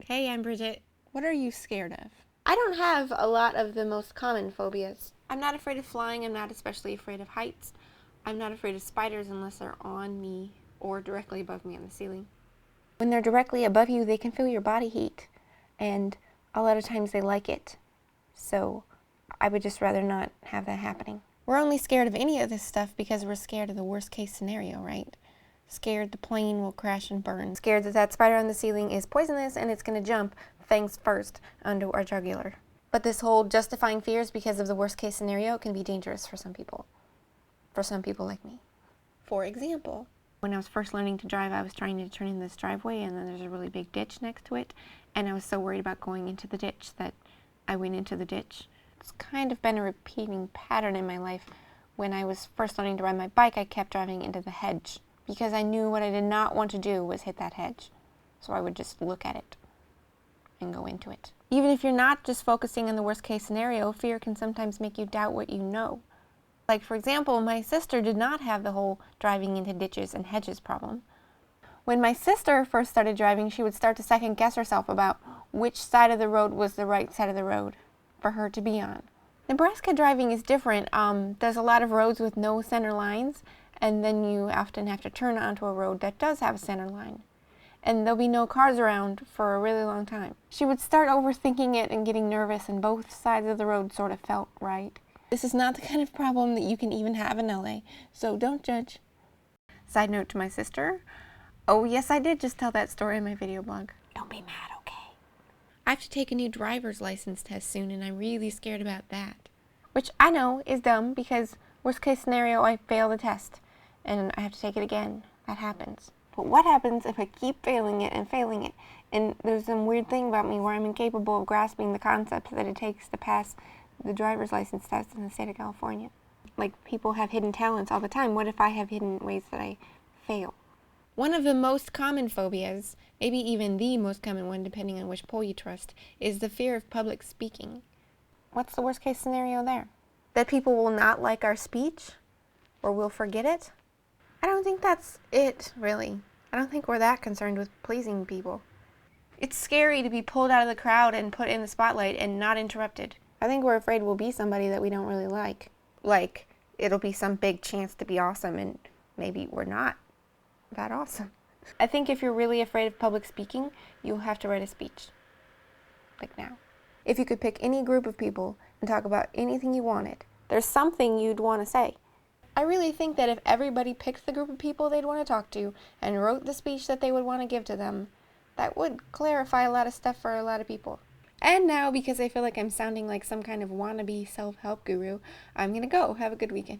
Hey, I'm Brigitte. What are you scared of? I don't have a lot of the most common phobias. I'm not afraid of flying. I'm not especially afraid of heights. I'm not afraid of spiders unless they're on me or directly above me on the ceiling. When they're directly above you, they can feel your body heat, and a lot of times they like it. So I would just rather not have that happening. We're only scared of any of this stuff because we're scared of the worst case scenario, right? Scared the plane will crash and burn. Scared that that spider on the ceiling is poisonous and it's going to jump fangs first onto our jugular. But this whole justifying fears because of the worst case scenario can be dangerous for some people. For some people like me. For example, when I was first learning to drive, I was trying to turn in this driveway and then there's a really big ditch next to it. And I was so worried about going into the ditch that I went into the ditch. It's kind of been a repeating pattern in my life. When I was first learning to ride my bike, I kept driving into the hedge because I knew what I did not want to do was hit that hedge. So I would just look at it and go into it. Even if you're not just focusing on the worst case scenario, fear can sometimes make you doubt what you know. Like, for example, my sister did not have the whole driving into ditches and hedges problem. When my sister first started driving, she would start to second guess herself about which side of the road was the right side of the road for her to be on. Nebraska driving is different. There's a lot of roads with no center lines, and then you often have to turn onto a road that does have a center line. And there'll be no cars around for a really long time. She would start overthinking it and getting nervous, and both sides of the road sort of felt right. This is not the kind of problem that you can even have in LA, so don't judge. Side note to my sister. Oh yes, I did just tell that story in my video blog. Don't be mad, okay? I have to take a new driver's license test soon, and I'm really scared about that. Which I know is dumb because worst case scenario, I fail the test and I have to take it again. That happens. But what happens if I keep failing it and failing it? And there's some weird thing about me where I'm incapable of grasping the concept that it takes to pass the driver's license test in the state of California. Like, people have hidden talents all the time. What if I have hidden ways that I fail? One of the most common phobias, maybe even the most common one depending on which poll you trust, is the fear of public speaking. What's the worst case scenario there? That people will not like our speech? Or will forget it? I don't think that's it, really. I don't think we're that concerned with pleasing people. It's scary to be pulled out of the crowd and put in the spotlight and not interrupted. I think we're afraid we'll be somebody that we don't really like. Like, it'll be some big chance to be awesome and maybe we're not that awesome. I think if you're really afraid of public speaking, you'll have to write a speech. Like now. If you could pick any group of people and talk about anything you wanted, there's something you'd want to say. I really think that if everybody picked the group of people they'd want to talk to and wrote the speech that they would want to give to them, that would clarify a lot of stuff for a lot of people. And now, because I feel like I'm sounding like some kind of wannabe self-help guru, I'm gonna go. Have a good weekend.